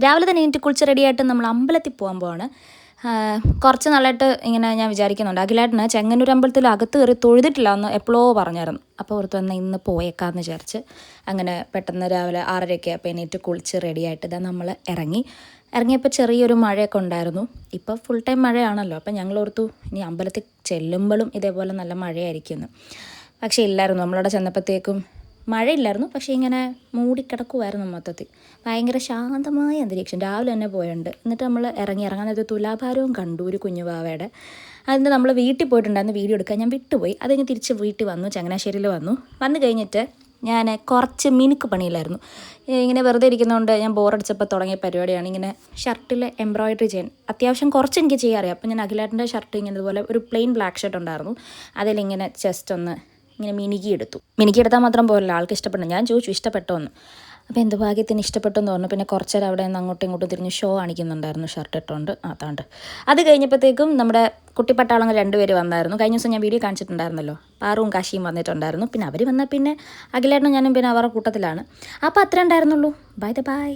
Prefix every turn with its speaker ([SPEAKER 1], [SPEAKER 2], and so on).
[SPEAKER 1] രാവിലെ തന്നെ എനിക്ക് കുളിച്ച് റെഡിയായിട്ട് നമ്മൾ അമ്പലത്തിൽ പോകാൻ പോവാണ്. കുറച്ച് നാളായിട്ട് ഇങ്ങനെ ഞാൻ വിചാരിക്കുന്നുണ്ട്. അഖിലേട്ടന് ചെങ്ങന്നൂർ അമ്പലത്തിൽ അകത്ത് കയറി തൊഴുതിട്ടില്ല എന്ന് എപ്പോഴോ പറഞ്ഞായിരുന്നു. അപ്പോൾ ഓർത്ത് വന്നാൽ ഇന്ന് പോയേക്കാമെന്ന് വിചാരിച്ച് അങ്ങനെ പെട്ടെന്ന് രാവിലെ 6:30 അപ്പോൾ എണീറ്റ് കുളിച്ച് റെഡിയായിട്ട് ഇതാ നമ്മൾ ഇറങ്ങിയപ്പോൾ ചെറിയൊരു മഴയൊക്കെ ഉണ്ടായിരുന്നു. ഇപ്പോൾ ഫുൾ ടൈം മഴയാണല്ലോ. അപ്പോൾ ഞങ്ങൾ ഓർത്തു ഇനി അമ്പലത്തിൽ ചെല്ലുമ്പോഴും ഇതേപോലെ നല്ല മഴയായിരിക്കുമെന്ന്. പക്ഷേ ഇല്ലായിരുന്നു. നമ്മളവിടെ ചെന്നപ്പോഴത്തേക്കും മഴയില്ലായിരുന്നു, പക്ഷേ ഇങ്ങനെ മൂടിക്കിടക്കുമായിരുന്നു മൊത്തത്തിൽ. ഭയങ്കര ശാന്തമായ അന്തരീക്ഷം. രാവിലെ തന്നെ പോയുണ്ട്. എന്നിട്ട് നമ്മൾ ഇറങ്ങാൻ നേരത്ത് തുലാഭാരവും കണ്ടു, ഒരു കുഞ്ഞു വാവയുടെ. അതിന് നമ്മൾ വീട്ടിൽ പോയിട്ടുണ്ടായിരുന്നു വീഡിയോ എടുക്കാൻ. ഞാൻ വിട്ടുപോയി. അത് കഴിഞ്ഞ് തിരിച്ച് വീട്ടിൽ വന്നു, ചങ്ങനാശ്ശേരിയിൽ വന്നു കഴിഞ്ഞിട്ട് ഞാൻ കുറച്ച് മിനുക്ക് പണിയിലായിരുന്നു. ഇങ്ങനെ വെറുതെ ഇരിക്കുന്നതുകൊണ്ട് ഞാൻ ബോറടിച്ചപ്പോൾ തുടങ്ങിയ പരിപാടിയാണ് ഇങ്ങനെ ഷർട്ടിൽ എംബ്രോയിഡറി ചെയ്യാൻ. അത്യാവശ്യം കുറച്ച് എനിക്ക് ചെയ്യാൻ അറിയാം. അപ്പോൾ ഞാൻ അഖിലേട്ടൻ്റെ ഷർട്ട് ഇങ്ങനെ ഇതുപോലെ ഒരു പ്ലെയിൻ ബ്ലാക്ക് ഷർട്ട് ഉണ്ടായിരുന്നു, അതിലിങ്ങനെ ജസ്റ്റ് ഒന്ന് ഇങ്ങനെ മിനുക്കിയെടുത്താൽ മാത്രം പോരല്ലോ, ആൾക്ക് ഇഷ്ടപ്പെടണം. ഞാൻ ചോദിച്ചു ഇഷ്ടപ്പെട്ടോ എന്ന്. അപ്പോൾ എന്ത് ഭാഗ്യത്തിന് ഇഷ്ടപ്പെട്ടു എന്ന് പറഞ്ഞു. പിന്നെ കുറച്ച് നേരം അവിടെ നിന്ന് അങ്ങോട്ടും ഇങ്ങോട്ടും തിരിഞ്ഞ് ഷോ കാണിക്കുന്നുണ്ടായിരുന്നു ഷർട്ട് ഇട്ടുകൊണ്ട്. അതാണ്ട് അത് കഴിഞ്ഞപ്പോഴത്തേക്കും നമ്മുടെ കുട്ടിപ്പട്ടാളങ്ങൾ 2 പേര് വന്നായിരുന്നു. കഴിഞ്ഞ ദിവസം ഞാൻ വീഡിയോ കാണിച്ചിട്ടുണ്ടായിരുന്നല്ലോ, പാറുവും കാശിയും വന്നിട്ടുണ്ടായിരുന്നു. പിന്നെ അവർ വന്നാൽ പിന്നെ അഖിലേട്ടനും ഞാനും പിന്നെ അവരുടെ കൂട്ടത്തിലാണ്. അപ്പോൾ അത്രേ ഉണ്ടായിരുന്നുള്ളൂ. ബൈ.